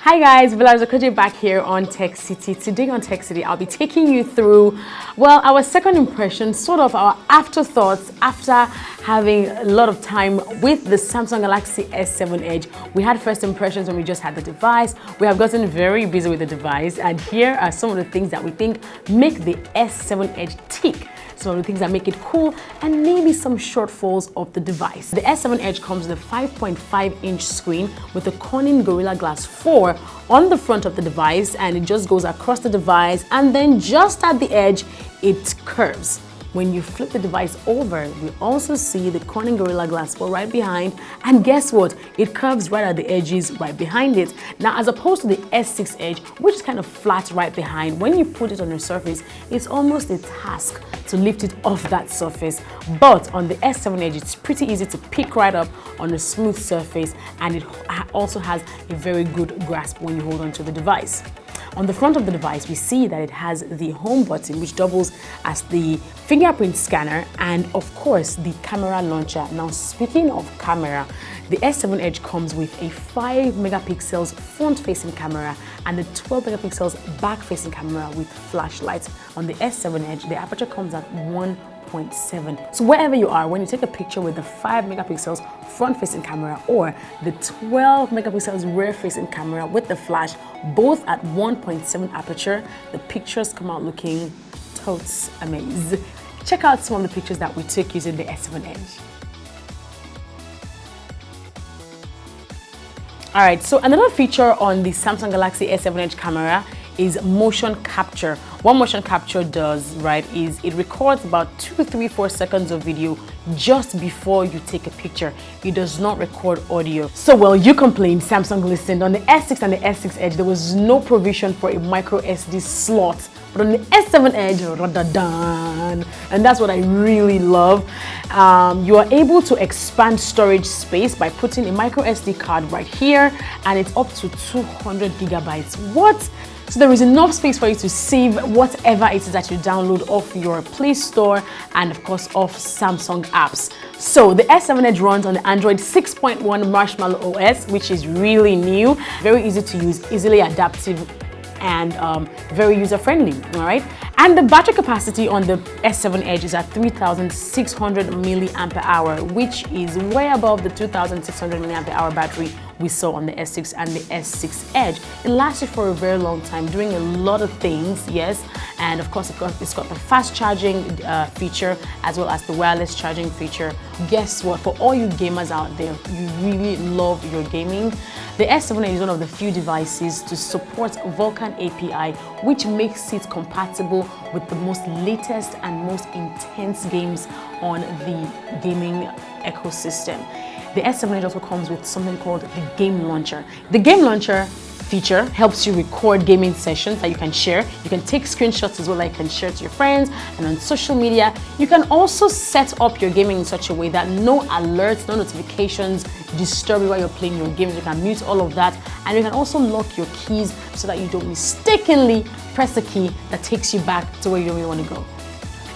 Hi guys, BellaRose back here on TechCity. Today on TechCity, I'll be taking you through, well, our second impression, sort of our afterthoughts after having a lot of time with the Samsung Galaxy S7 Edge. We had first impressions when we just had the device. We have gotten very busy with the device, and here are some of the things that we think make the S7 Edge tick. Some of the things that make it cool, and maybe some shortfalls of the device. The S7 Edge comes with a 5.5-inch screen with a Corning Gorilla Glass 4 on the front of the device, and it just goes across the device, and then just at the edge, it curves. When you flip the device over, we also see the Corning Gorilla Glass 4 right behind, and guess what? It curves right at the edges right behind it. Now, as opposed to the S6 Edge, which is kind of flat right behind, when you put it on a surface, it's almost a task to lift it off that surface. But on the S7 Edge, it's pretty easy to pick right up on a smooth surface, and it also has a very good grasp when you hold onto the device. On the front of the device, we see that it has the home button, which doubles as the fingerprint scanner, and of course the camera launcher. Now, speaking of camera, the S7 Edge comes with a 5 megapixels front-facing camera and a 12 megapixels back-facing camera with flashlights. On the S7 Edge, the aperture comes at 1.7. So wherever you are, when you take a picture with the 5 megapixels front-facing camera or the 12 megapixels rear-facing camera with the flash, both at 1.7 aperture, the pictures come out looking totes amazing. Check out some of the pictures that we took using the S7 Edge. Alright, so another feature on the Samsung Galaxy S7 Edge camera is motion capture. What motion capture does, right, is it records about 2, 3, 4 seconds of video just before you take a picture. It does not record audio. So, well, you complained, Samsung listened. On the S6 and the S6 Edge, there was no provision for a micro SD slot. But on the S7 Edge, and that's what I really love. You are able to expand storage space by putting a micro SD card right here, and it's up to 200 gigabytes. What? So there is enough space for you to save whatever it is that you download off your Play Store and of course off Samsung apps. So the S7 Edge runs on the Android 6.1 Marshmallow OS, which is really new, very easy to use, easily adaptive, and very user-friendly, all right? And the battery capacity on the S7 Edge is at 3,600 milliamp hour, which is way above the 2,600 milliamp hour battery we saw on the S6 and the S6 Edge. It lasted for a very long time, doing a lot of things, yes. And of course, it's got the fast charging feature as well as the wireless charging feature. Guess what? For all you gamers out there, you really love your gaming, the S7 Edge is one of the few devices to support Vulkan API, which makes it compatible with the most latest and most intense games on the gaming ecosystem. The S7 Edge also comes with something called the Game Launcher. The Game Launcher feature helps you record gaming sessions that you can share. You can take screenshots as well that you can share to your friends and on social media. You can also set up your gaming in such a way that no alerts, no notifications disturb you while you're playing your games. You can mute all of that, and you can also lock your keys so that you don't mistakenly press a key that takes you back to where you don't really want to go.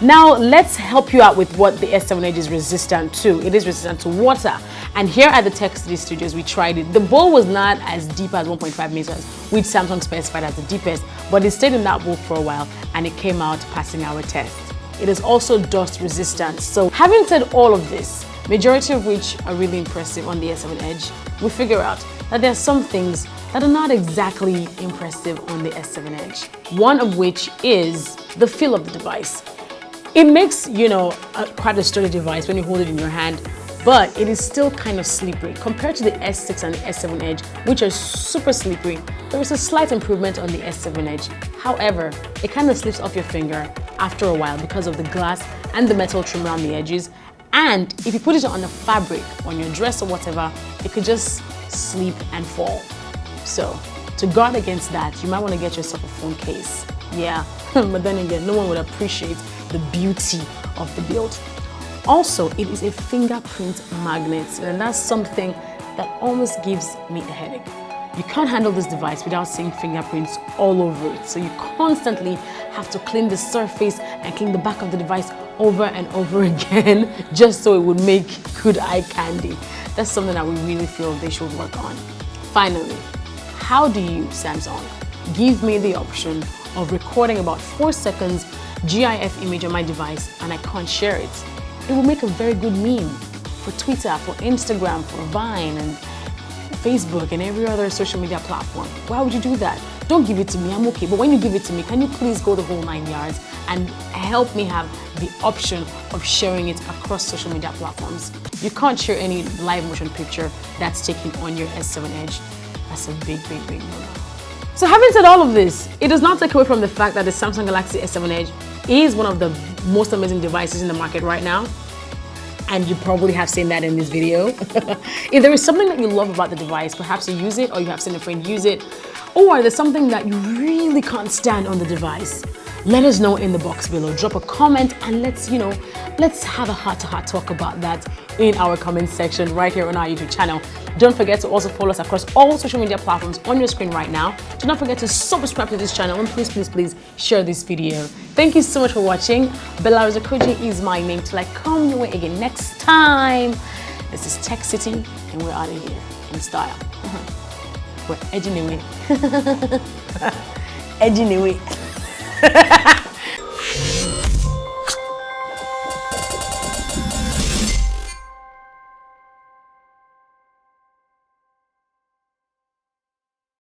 Now, let's help you out with what the S7 Edge is resistant to. It is resistant to water. And here at the TechCity studios, we tried it. The bowl was not as deep as 1.5 meters, which Samsung specified as the deepest, but it stayed in that bowl for a while and it came out passing our test. It is also dust resistant. So having said all of this, majority of which are really impressive on the S7 Edge, we figure out that there are some things that are not exactly impressive on the S7 Edge. One of which is the feel of the device. It makes, quite a sturdy device when you hold it in your hand, but it is still kind of slippery. Compared to the S6 and the S7 Edge, which are super slippery, there is a slight improvement on the S7 Edge. However, it kind of slips off your finger after a while because of the glass and the metal trim around the edges. And if you put it on a fabric, on your dress or whatever, it could just slip and fall. So, to guard against that, you might want to get yourself a phone case. Yeah, but then again, no one would appreciate the beauty of the build. Also, it is a fingerprint magnet, and that's something that almost gives me a headache. You can't handle this device without seeing fingerprints all over it. So you constantly have to clean the surface and clean the back of the device over and over again just so it would make good eye candy. That's something that we really feel they should work on. Finally, How do you, Samsung, give me the option of recording about 4 seconds GIF image on my device and I can't share it? It will make a very good meme for Twitter, for Instagram, for Vine, and Facebook, and every other social media platform. Why would you do that? Don't give it to me, I'm okay. But when you give it to me, can you please go the whole 9 yards and help me have the option of sharing it across social media platforms? You can't share any live motion picture that's taken on your S7 Edge. That's a big no-no. So having said all of this, it does not take away from the fact that the Samsung Galaxy S7 Edge is one of the most amazing devices in the market right now. And you probably have seen that in this video. If there is something that you love about the device, perhaps you use it or you have seen a friend use it, or there's something that you really can't stand on the device, let us know in the box below. Drop a comment and let's have a heart-to-heart talk about that in our comment section right here on our YouTube channel. Don't forget to also follow us across all social media platforms on your screen right now. Do not forget to subscribe to this channel and please share this video. Thank you so much for watching. BellaRose is my name till I come your way again next time. This is TechCity and we're out of here in style. We're edging away. Edging away.